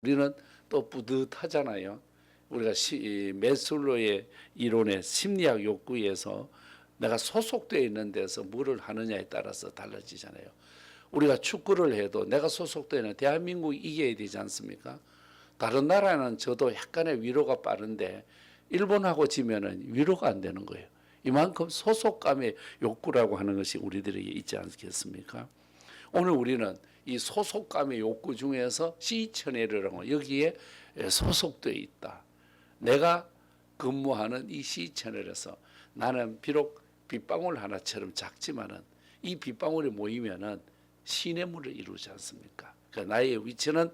우리는 또 뿌듯하잖아요. 우리가 메슬로의 이론의 심리학 욕구에서 내가 소속되어 있는 데서 뭐를 하느냐에 따라서 달라지잖아요. 우리가 축구를 해도 내가 소속되어 있는 대한민국이 이겨야 되지 않습니까? 다른 나라는 저도 약간의 위로가 빠른데 일본하고 지면은 위로가 안 되는 거예요. 이만큼 소속감의 욕구라고 하는 것이 우리들에게 있지 않겠습니까? 오늘 우리는 이 소속감의 욕구 중에서 시천회라고 여기에 소속되어 있다. 내가 근무하는 이 시천회에서 나는 비록 빗방울 하나처럼 작지만은 이 빗방울이 모이면은 시냇물을 이루지 않습니까? 그러니까 나의 위치는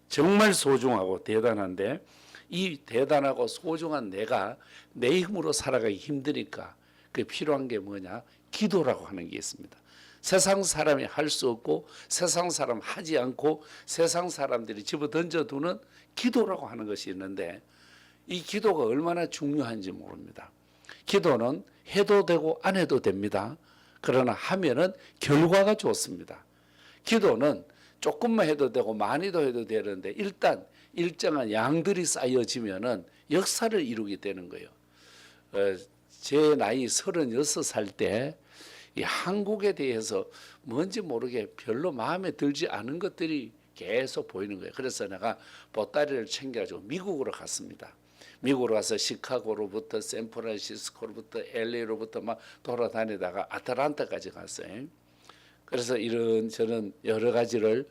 정말 소중하고 대단한데 이 대단하고 소중한 내가 내 힘으로 살아가기 힘드니까 그 필요한 게 뭐냐? 기도라고 하는 게 있습니다. 세상 사람이 할 수 없고 세상 사람 하지 않고 세상 사람들이 집어 던져두는 기도라고 하는 것이 있는데 이 기도가 얼마나 중요한지 모릅니다. 기도는 해도 되고 안 해도 됩니다. 그러나 하면은 결과가 좋습니다. 기도는 조금만 해도 되고 많이도 해도 되는데 일단 일정한 양들이 쌓여지면은 역사를 이루게 되는 거예요. 제 나이 36살 때 이 한국에 대해서 뭔지 모르게 별로 마음에 들지 않은 것들이 계속 보이는 거예요. 그래서 내가 보따리를 챙겨가지고 미국으로 갔습니다. 미국으로 가서 시카고로부터 샌프란시스코로부터 LA로부터 막 돌아다니다가 아틀란타까지 갔어요. 그래서 이런 저는 여러 가지를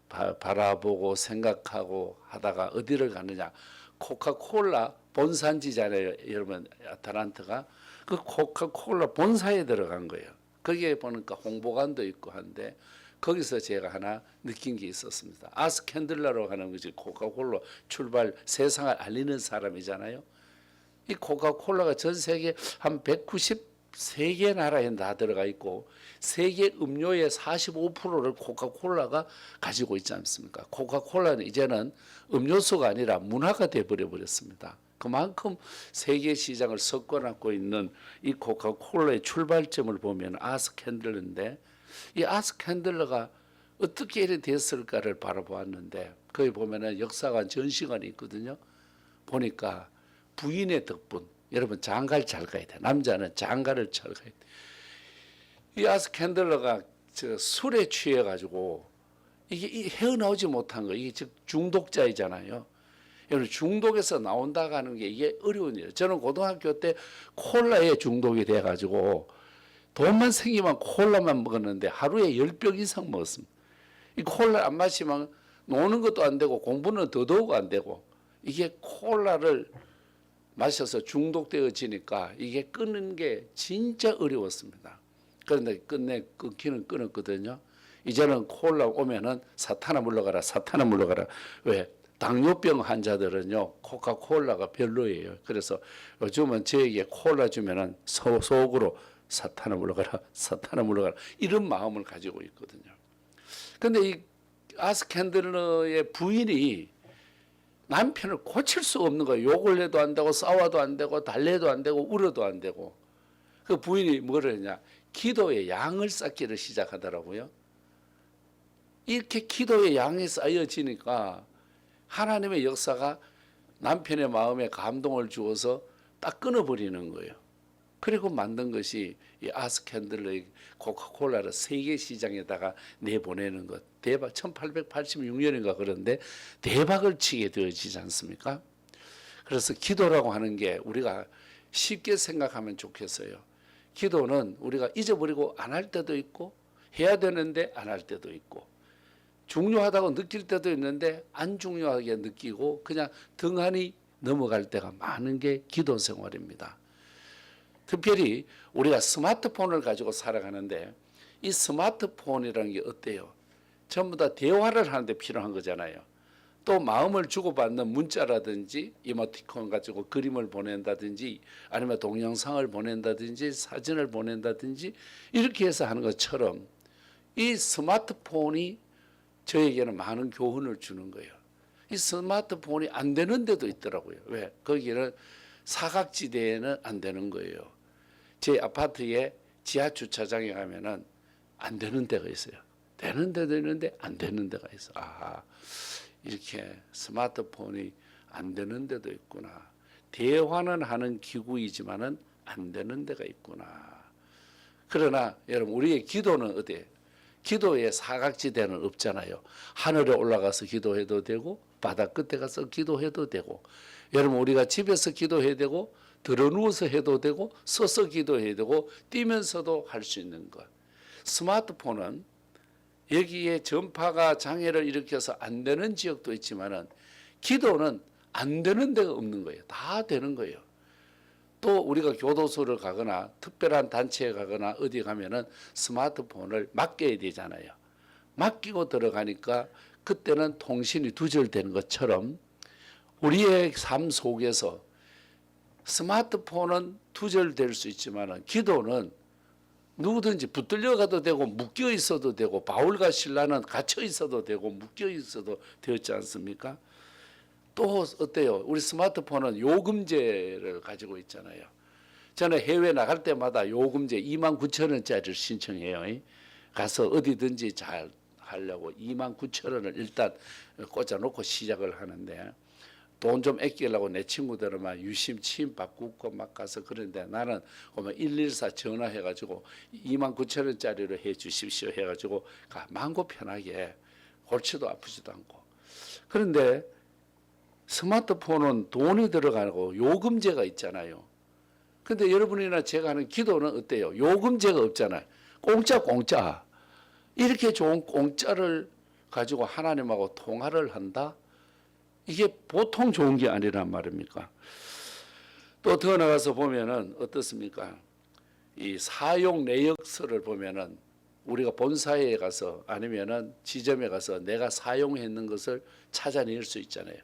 바라보고 생각하고 하다가 어디를 갔느냐. 코카콜라 본산지잖아요. 여러분 아틀란타가. 그 코카콜라 본사에 들어간 거예요. 거기에 보니까 홍보관도 있고 한데 거기서 제가 하나 느낀 게 있었습니다. 아스캔들러라고 하는 것이 코카콜라 출발 세상을 알리는 사람이잖아요. 이 코카콜라가 전 세계 한 193개 나라에 다 들어가 있고 세계 음료의 45%를 코카콜라가 가지고 있지 않습니까? 코카콜라는 이제는 음료수가 아니라 문화가 되어버려 버렸습니다. 그만큼 세계 시장을 석권하고 있는 이 코카콜라의 출발점을 보면 아스캔들러인데 이 아스캔들러가 어떻게 이렇게 됐을까를 바라보았는데 거기 보면은 역사관 전시관이 있거든요. 보니까 부인의 덕분. 여러분 장가를 잘 가야 돼. 남자는 장가를 잘 가야 돼. 이 아스캔들러가 저 술에 취해 가지고 이게 헤어나오지 못한 거. 이게 즉 중독자이잖아요. 여러분 중독에서 나온다고 하는 게 이게 어려운 일이에요. 저는 고등학교 때 콜라에 중독이 돼 가지고 돈만 생기면 콜라만 먹었는데 하루에 10병 이상 먹었습니다. 이 콜라 안 마시면 노는 것도 안 되고 공부는 더더욱 안 되고 이게 콜라를 마셔서 중독되어지니까 이게 끊는 게 진짜 어려웠습니다. 그런데 끝내 끊기는 끊었거든요. 이제는 콜라 오면은 사탄아 물러가라, 사탄아 물러가라. 왜? 당뇨병 환자들은요 코카콜라가 별로예요. 그래서 요즘은 저에게 콜라 주면은 속으로 사탄아 물러가라, 사탄아 물러가라 이런 마음을 가지고 있거든요. 그런데 이 아스캔들러의 부인이 남편을 고칠 수 없는 거예요. 욕을 해도 안 되고 싸워도 안 되고 달래도 안 되고 울어도 안 되고 그 부인이 뭐를 했냐 기도의 양을 쌓기를 시작하더라고요. 이렇게 기도의 양이 쌓여지니까 하나님의 역사가 남편의 마음에 감동을 주어서 딱 끊어버리는 거예요. 그리고 만든 것이 이 아스캔들러의 코카콜라를 세계 시장에다가 내보내는 것. 대박 1886년인가 그런데 대박을 치게 되어지지 않습니까? 그래서 기도라고 하는 게 우리가 쉽게 생각하면 좋겠어요. 기도는 우리가 잊어버리고 안 할 때도 있고 해야 되는데 안 할 때도 있고 중요하다고 느낄 때도 있는데 안 중요하게 느끼고 그냥 등한히 넘어갈 때가 많은 게 기도 생활입니다. 특별히 우리가 스마트폰을 가지고 살아가는데 이 스마트폰이라는 게 어때요? 전부 다 대화를 하는데 필요한 거잖아요. 또 마음을 주고받는 문자라든지 이모티콘 가지고 그림을 보낸다든지 아니면 동영상을 보낸다든지 사진을 보낸다든지 이렇게 해서 하는 것처럼 이 스마트폰이 저에게는 많은 교훈을 주는 거예요. 이 스마트폰이 안 되는 데도 있더라고요. 왜? 거기는 사각지대에는 안 되는 거예요. 제 아파트에 지하 주차장에 가면은 안 되는 데가 있어요. 되는 데도 있는데 안 되는 데가 있어. 아, 이렇게 스마트폰이 안 되는 데도 있구나. 대화는 하는 기구이지만은 안 되는 데가 있구나. 그러나 여러분 우리의 기도는 어때? 기도의 사각지대는 없잖아요. 하늘에 올라가서 기도해도 되고 바다 끝에 가서 기도해도 되고 여러분 우리가 집에서 기도해야 되고 들어 누워서 해도 되고 서서 기도해야 되고 뛰면서도 할 수 있는 것. 스마트폰은 여기에 전파가 장애를 일으켜서 안 되는 지역도 있지만은 기도는 안 되는 데가 없는 거예요. 다 되는 거예요. 또 우리가 교도소를 가거나 특별한 단체에 가거나 어디 가면은 스마트폰을 맡겨야 되잖아요. 맡기고 들어가니까 그때는 통신이 두절되는 것처럼 우리의 삶 속에서 스마트폰은 두절될 수 있지만은 기도는 누구든지 붙들려 가도 되고 묶여 있어도 되고 바울과 신라는 갇혀 있어도 되고 묶여 있어도 되었지 않습니까? 또 어때요? 우리 스마트폰은 요금제를 가지고 있잖아요. 저는 해외 나갈 때마다 요금제 29,000원짜리를 신청해요. 가서 어디든지 잘 하려고 29,000원을 일단 꽂아놓고 시작을 하는데 돈 좀 아끼려고 내 친구들은 막 유심 치임 바꾸고 막 가서 그런데 나는 114 전화해가지고 29,000원짜리로 해 주십시오 해가지고 마음고 편하게 골치도 아프지도 않고. 그런데 스마트폰은 돈이 들어가고 요금제가 있잖아요. 근데 여러분이나 제가 하는 기도는 어때요? 요금제가 없잖아요. 공짜. 이렇게 좋은 공짜를 가지고 하나님하고 통화를 한다? 이게 보통 좋은 게 아니란 말입니까? 또 더 나가서 보면은 어떻습니까? 이 사용 내역서를 보면은 우리가 본사에 가서 아니면은 지점에 가서 내가 사용했는 것을 찾아낼 수 있잖아요.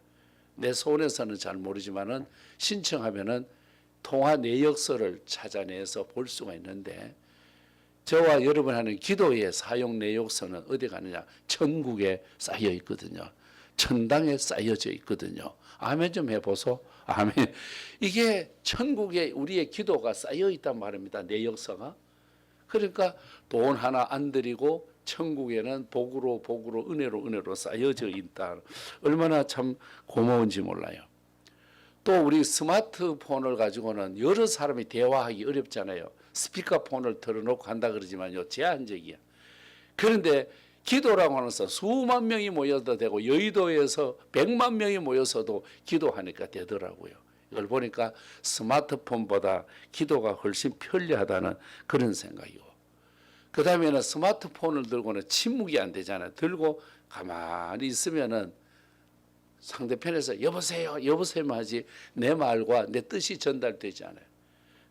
내 손에서는 잘 모르지만은 신청하면은 통화 내역서를 찾아내서 볼 수가 있는데 저와 여러분 하는 기도의 사용 내역서는 어디 가느냐? 천국에 쌓여 있거든요. 천당에 쌓여져 있거든요. 아멘 좀 해보소. 아멘. 이게 천국에 우리의 기도가 쌓여 있단 말입니다. 내역서가. 그러니까 돈 하나 안 들이고 천국에는 복으로 은혜로 쌓여져 있다. 얼마나 참 고마운지 몰라요. 또 우리 스마트폰을 가지고는 여러 사람이 대화하기 어렵잖아요. 스피커폰을 틀어놓고 한다 그러지만요. 제한적이야. 그런데 기도라고 하면서 수만 명이 모여도 되고 여의도에서 100만 명이 모여서도 기도하니까 되더라고요. 이걸 보니까 스마트폰보다 기도가 훨씬 편리하다는 그런 생각이고 그 다음에는 스마트폰을 들고는 침묵이 안 되잖아요. 들고 가만히 있으면은 상대편에서 여보세요 하지 내 말과 내 뜻이 전달되지 않아요.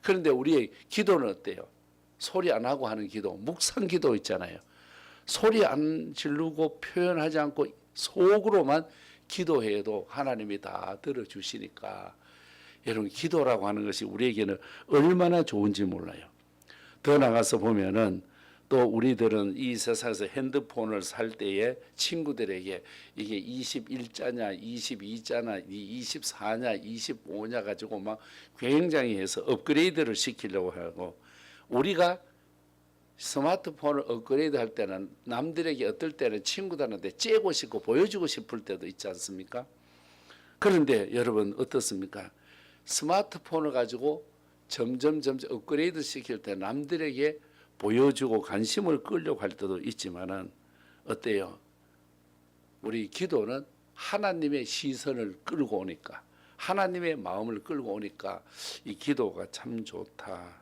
그런데 우리의 기도는 어때요? 소리 안 하고 하는 기도, 묵상 기도 있잖아요. 소리 안 지르고 표현하지 않고 속으로만 기도해도 하나님이 다 들어주시니까 여러분 기도라고 하는 것이 우리에게는 얼마나 좋은지 몰라요. 더 나가서 보면은 또 우리들은 이 세상에서 핸드폰을 살 때에 친구들에게 이게 21자냐 22자냐 24냐 25냐 가지고 막 굉장히 해서 업그레이드를 시키려고 하고 우리가 스마트폰을 업그레이드 할 때는 남들에게 어떨 때는 친구들한테 째고 싶고 보여주고 싶을 때도 있지 않습니까? 그런데 여러분 어떻습니까? 스마트폰을 가지고 점점 업그레이드 시킬 때 남들에게 보여주고 관심을 끌려고 할 때도 있지만은 어때요? 우리 기도는 하나님의 시선을 끌고 오니까 하나님의 마음을 끌고 오니까 이 기도가 참 좋다.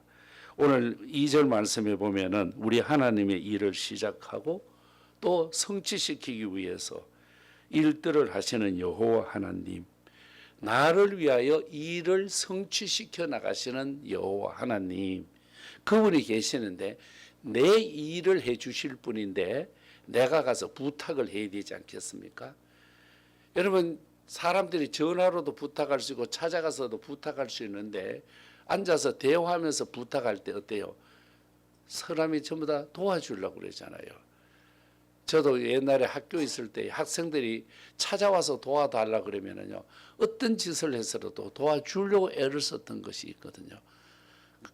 오늘 2절 말씀에 보면은 우리 하나님의 일을 시작하고 또 성취시키기 위해서 일들을 하시는 여호와 하나님, 나를 위하여 일을 성취시켜 나가시는 여호와 하나님, 그분이 계시는데 내 일을 해 주실 분인데 내가 가서 부탁을 해야 되지 않겠습니까? 여러분 사람들이 전화로도 부탁할 수 있고 찾아가서도 부탁할 수 있는데 앉아서 대화하면서 부탁할 때 어때요? 사람이 전부 다 도와주려고 그러잖아요. 저도 옛날에 학교 있을 때 학생들이 찾아와서 도와달라 그러면은요 어떤 짓을 해서라도 도와주려고 애를 썼던 것이 있거든요.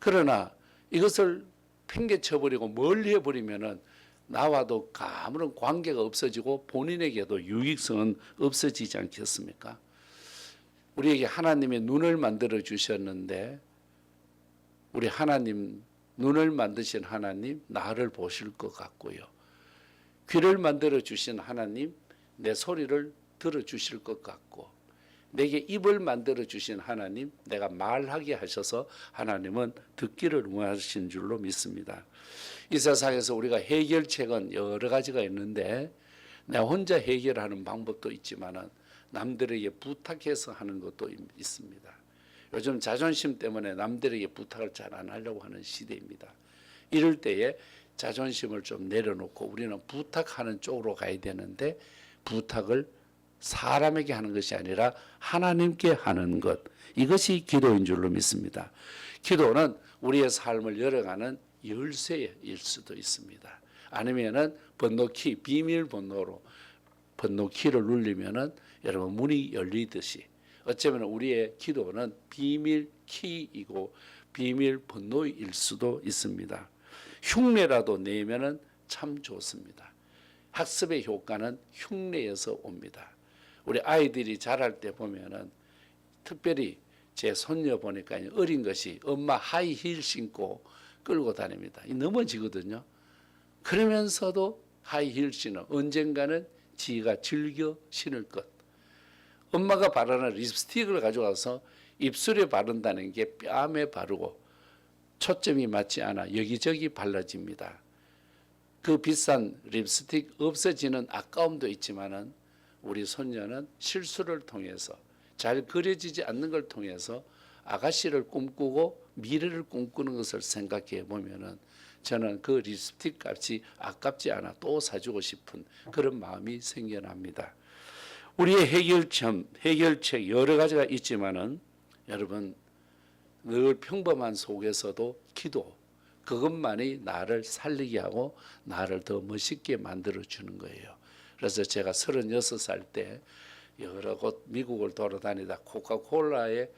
그러나 이것을 팽개쳐버리고 멀리 해버리면은 나와도 아무런 관계가 없어지고 본인에게도 유익성은 없어지지 않겠습니까? 우리에게 하나님의 눈을 만들어 주셨는데 우리 하나님 눈을 만드신 하나님 나를 보실 것 같고요. 귀를 만들어 주신 하나님 내 소리를 들어 주실 것 같고 내게 입을 만들어 주신 하나님 내가 말하게 하셔서 하나님은 듣기를 원하신 줄로 믿습니다. 이 세상에서 우리가 해결책은 여러 가지가 있는데 내가 혼자 해결하는 방법도 있지만은 남들에게 부탁해서 하는 것도 있습니다. 요즘 자존심 때문에 남들에게 부탁을 잘 안 하려고 하는 시대입니다. 이럴 때에 자존심을 좀 내려놓고 우리는 부탁하는 쪽으로 가야 되는데 부탁을 사람에게 하는 것이 아니라 하나님께 하는 것, 이것이 기도인 줄로 믿습니다. 기도는 우리의 삶을 열어가는 열쇠일 수도 있습니다. 아니면은 번호키, 비밀 번호로 번호키를 누르면은 여러분 문이 열리듯이 어쩌면 우리의 기도는 비밀 키이고 비밀 번호일 수도 있습니다. 흉내라도 내면은 참 좋습니다. 학습의 효과는 흉내에서 옵니다. 우리 아이들이 자랄 때 보면은 특별히 제 손녀 보니까 어린 것이 엄마 하이힐 신고 끌고 다닙니다. 넘어지거든요. 그러면서도 하이힐 신어 언젠가는 지가 즐겨 신을 것. 엄마가 바르는 립스틱을 가져와서 입술에 바른다는 게 뺨에 바르고 초점이 맞지 않아 여기저기 발라집니다. 그 비싼 립스틱 없어지는 아까움도 있지만은 우리 손녀는 실수를 통해서 잘 그려지지 않는 걸 통해서 아가씨를 꿈꾸고 미래를 꿈꾸는 것을 생각해 보면은 저는 그 립스틱 값이 아깝지 않아 또 사주고 싶은 그런 마음이 생겨납니다. 우리의 해결책 여러 가지가 있지만은 여러분 늘 평범한 속에서도 기도 그것만이 나를 살리게 하고 나를 더 멋있게 만들어 주는 거예요. 그래서 제가 36살 때 여러 곳 미국을 돌아다니다 코카콜라에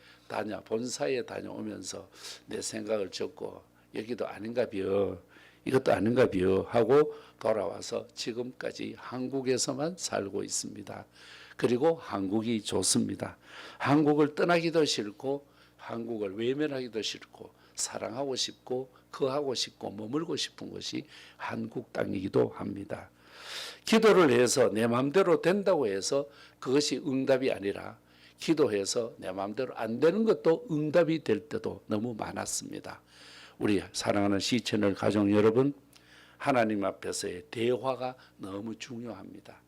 본사에 다녀오면서 내 생각을 적고 여기도 아닌가 비요 이것도 아닌가 비요 하고 돌아와서 지금까지 한국에서만 살고 있습니다. 그리고 한국이 좋습니다. 한국을 떠나기도 싫고 한국을 외면하기도 싫고 사랑하고 싶고 거하고 싶고 머물고 싶은 것이 한국 땅이기도 합니다. 기도를 해서 내 마음대로 된다고 해서 그것이 응답이 아니라 기도해서 내 마음대로 안 되는 것도 응답이 될 때도 너무 많았습니다. 우리 사랑하는 시청자 가족 여러분, 하나님 앞에서의 대화가 너무 중요합니다.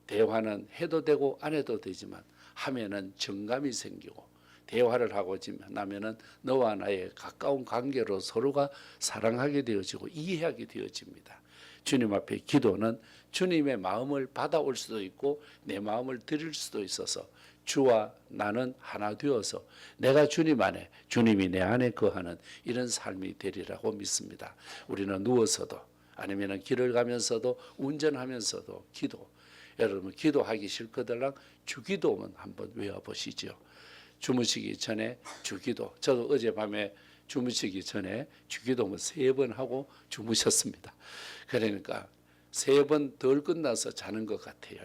대화는 해도 되고 안 해도 되지만 하면은 정감이 생기고 대화를 하고 나면은 너와 나의 가까운 관계로 서로가 사랑하게 되어지고 이해하게 되어집니다. 주님 앞에 기도는 주님의 마음을 받아올 수도 있고 내 마음을 드릴 수도 있어서 주와 나는 하나 되어서 내가 주님 안에 주님이 내 안에 거하는 이런 삶이 되리라고 믿습니다. 우리는 누워서도 아니면 길을 가면서도 운전하면서도 여러분 기도하기 싫거들랑 주기도문 한번 외워보시죠. 주무시기 전에 주기도. 저도 어젯밤에 주무시기 전에 주기도문 3번 하고 주무셨습니다. 그러니까 3번 덜 끝나서 자는 것 같아요.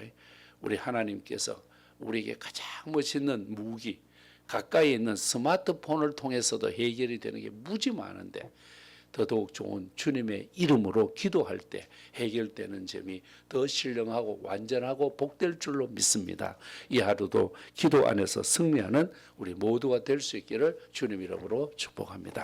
우리 하나님께서 우리에게 가장 멋있는 무기, 가까이 있는 스마트폰을 통해서도 해결이 되는 게 무지 많은데 더더욱 좋은 주님의 이름으로 기도할 때 해결되는 점이 더 신령하고 완전하고 복될 줄로 믿습니다. 이 하루도 기도 안에서 승리하는 우리 모두가 될 수 있기를 주님 이름으로 축복합니다.